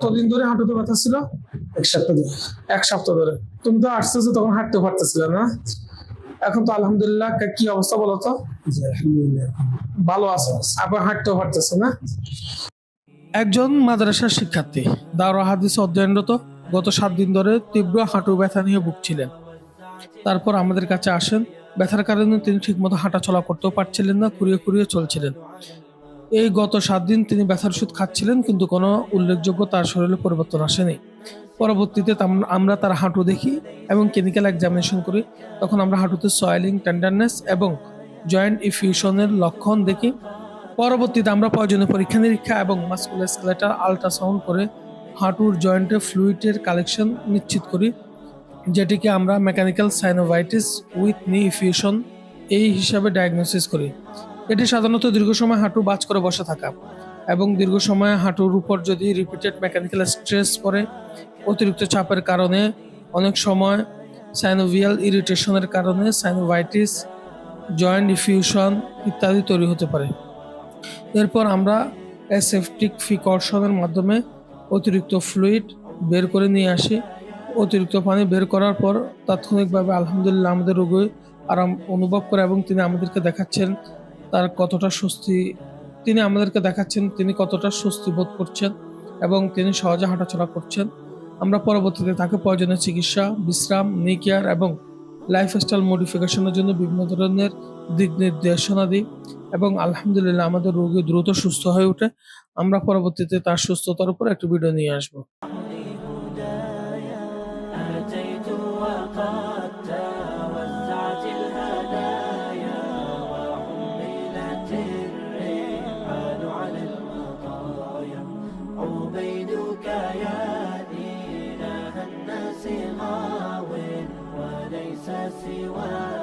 কতদিন ধরে হাঁটুতে ব্যথা ছিল? 1 সপ্তাহ ধরে। 1 সপ্তাহ ধরে। তুমি তো আসতেছো তখন হাঁটতে পারতেছিলে না, এখন তো আলহামদুলিল্লাহ। কি অবস্থা বলো তো? জি, আলহামদুলিল্লাহ। ভালো আছে, আবার হাঁটতেও পারতেছে না। একজন মাদ্রাসার শিক্ষার্থী দাওরা হাদিস অধ্যয়নরত গত 7 দিন ধরে তীব্র হাঁটু ব্যথা নিয়ে ভুগছিলেন। তারপর আমাদের কাছে আসেন। ব্যথার কারণে তিনি ঠিকমতো হাঁটাচলা করতেও পারছিলেন না, খুঁড়িয়ে খুঁড়িয়ে চলছিলেন। এই গত 7 দিন তিনি ব্যথার ওষুধ খাচ্ছিলেন, কিন্তু কোনো উল্লেখযোগ্য তার শরীরে পরিবর্তন আসেনি। পরবর্তীতে আমরা তার হাঁটু দেখি এবং ক্লিনিক্যাল এক্সামিনেশন করি। তখন আমরা হাঁটুতে সয়েলিং, টেন্ডারনেস এবং জয়েন্ট ইফিউশনের লক্ষণ দেখি। পরবর্তীতে আমরা প্রয়োজনীয় পরীক্ষা নিরীক্ষা এবং মাস্কুলোস্কেলেটাল আল্ট্রাসাউন্ড করে হাঁটুর জয়েন্টে ফ্লুইডের কালেকশন নিশ্চিত করি, যেটিকে আমরা মেকানিক্যাল সাইনোভাইটিস উইথ নি ইফিউশন এই হিসাবে ডায়াগনোসিস করি। এটি সাধারণত দীর্ঘ সময় হাঁটু বাজ করে বসে থাকা এবং দীর্ঘ সময় হাঁটুর উপর যদি রিপিটেড মেকানিক্যাল স্ট্রেস পড়ে, অতিরিক্ত চাপের কারণে, অনেক সময় সাইনোভিয়াল ইরিটেশনের কারণে সাইনোভাইটিস, জয়েন্ট ইফিউশন ইত্যাদি তৈরি হতে পারে। এরপর আমরা অ্যাসেপটিক প্রিকশনের মাধ্যমে অতিরিক্ত ফ্লুইড বের করে নিয়ে আসি। অতিরিক্ত পানি বের করার পর তাৎক্ষণিকভাবে আলহামদুলিল্লাহ আমাদের রোগী আরাম অনুভব করে এবং তিনি আমাদেরকে দেখাচ্ছেন তিনি কতটা স্বস্তি বোধ করছেন এবং তিনি সহজে হাঁটাচলা করছেন। আমরা পরবর্তীতে তাকে প্রয়োজনীয় চিকিৎসা, বিশ্রাম, নি কেয়ার এবং লাইফস্টাইল মডিফিকেশনের জন্য বিভিন্ন ধরনের দিক নির্দেশনা দিই এবং আলহামদুলিল্লাহ আমাদের রোগী দ্রুত সুস্থ হয়ে ওঠে। আমরা পরবর্তীতে তার সুস্থতার উপর একটি ভিডিও নিয়ে আসবো। أتيت وقد توزعت الهدايا وحملت الرحال على المطايا عبيدك يا إله الناس غاو وليس سواك